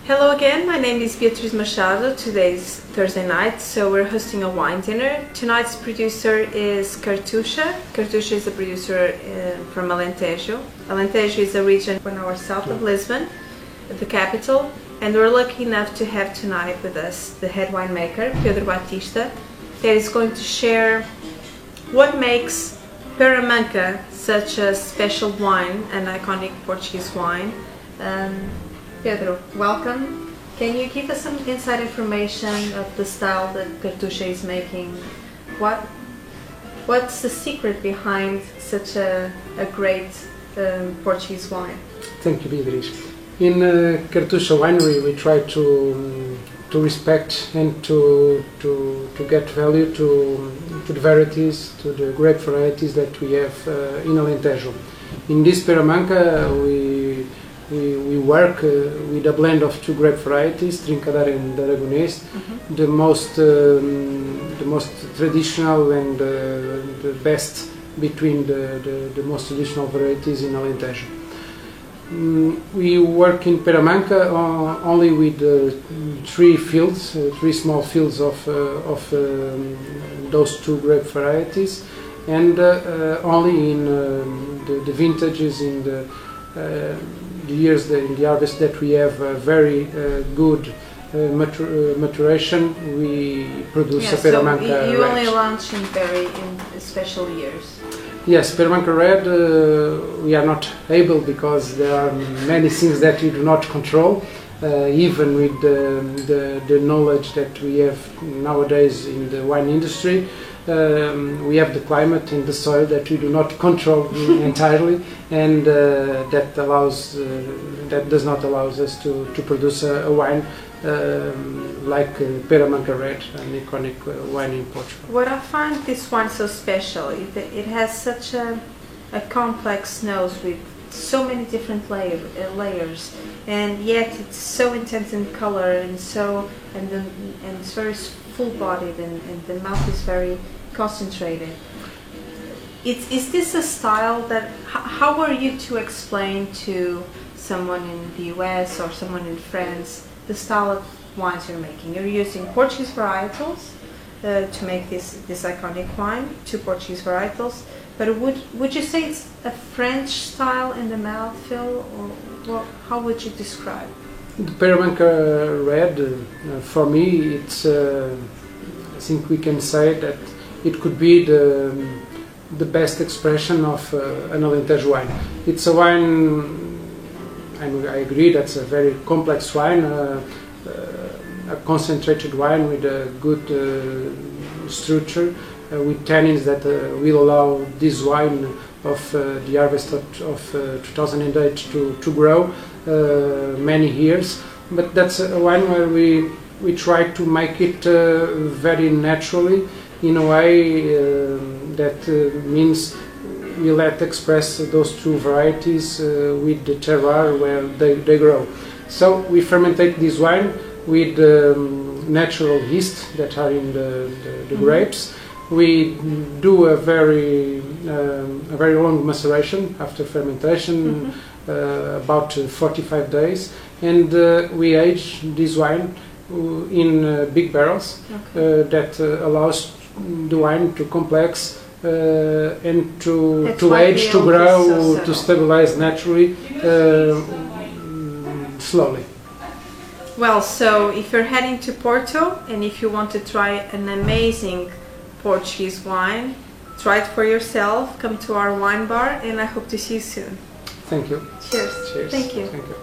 Hello again, my name is Beatriz Machado. Today's Thursday night, so we're hosting a wine dinner. Tonight's producer is Cartucha. Cartucha is a producer from Alentejo. Alentejo is a region 1 hour south of Lisbon, the capital, and we're lucky enough to have tonight with us the head winemaker, Pedro Batista, that is going to share what makes Peramanca such a special wine, an iconic Portuguese wine. Pedro, welcome. Can you give us some inside information of the style that Cartucha is making? What's the secret behind such a great Portuguese wine? Thank you, Beatriz. In Cartucha Winery, we try to respect and to get value to the varieties, to the grape varieties that we have in Alentejo. In this Peramanca, we work with a blend of two grape varieties, Trincadeira and Aragonês, the most traditional and the best between the most traditional varieties in Alentejo. We work in Peramanca only with three small fields of those two grape varieties, and only in the vintages in the years in the harvest that we have very good maturation, we produce a Peramanca so you Red. only launch in special years. Yes, Peramanca Red we are not able, because there are many things that we do not control, even with the knowledge that we have nowadays in the wine industry. We have the climate and the soil that we do not control entirely, and that does not allow us to produce a wine like Peramanca Red, an iconic wine in Portugal. What I find this wine so special is that it has such a complex nose with so many different layers, and yet it's so intense in color and it's very full-bodied, and the mouth is very concentrated. Is this a style that, how are you to explain to someone in the US or someone in France the style of wines you're making? You're using Portuguese varietals to make this iconic wine, two Portuguese varietals, but would you say it's a French style in the mouthfeel, or how would you describe? The Peramanca Red, for me, it's I think we can say that it could be the best expression of an Alentejo wine. It's a wine, and I agree, that's a very complex wine, a concentrated wine with a good structure, with tannins that will allow this wine of the harvest of 2008 to grow many years. But that's a wine where we try to make it very naturally, in a way that means we let express those two varieties with the terroir where they grow. So we fermentate this wine with natural yeast that are in the grapes. We do a very long maceration after fermentation, about 45 days, and we age this wine in big barrels that allows the wine to complex and to age, to grow, to stabilize naturally, slowly. Well, so if you're heading to Porto and if you want to try an amazing Portuguese wine, try it for yourself, come to our wine bar, and I hope to see you soon. Thank you. Cheers. Cheers. Thank you. Thank you.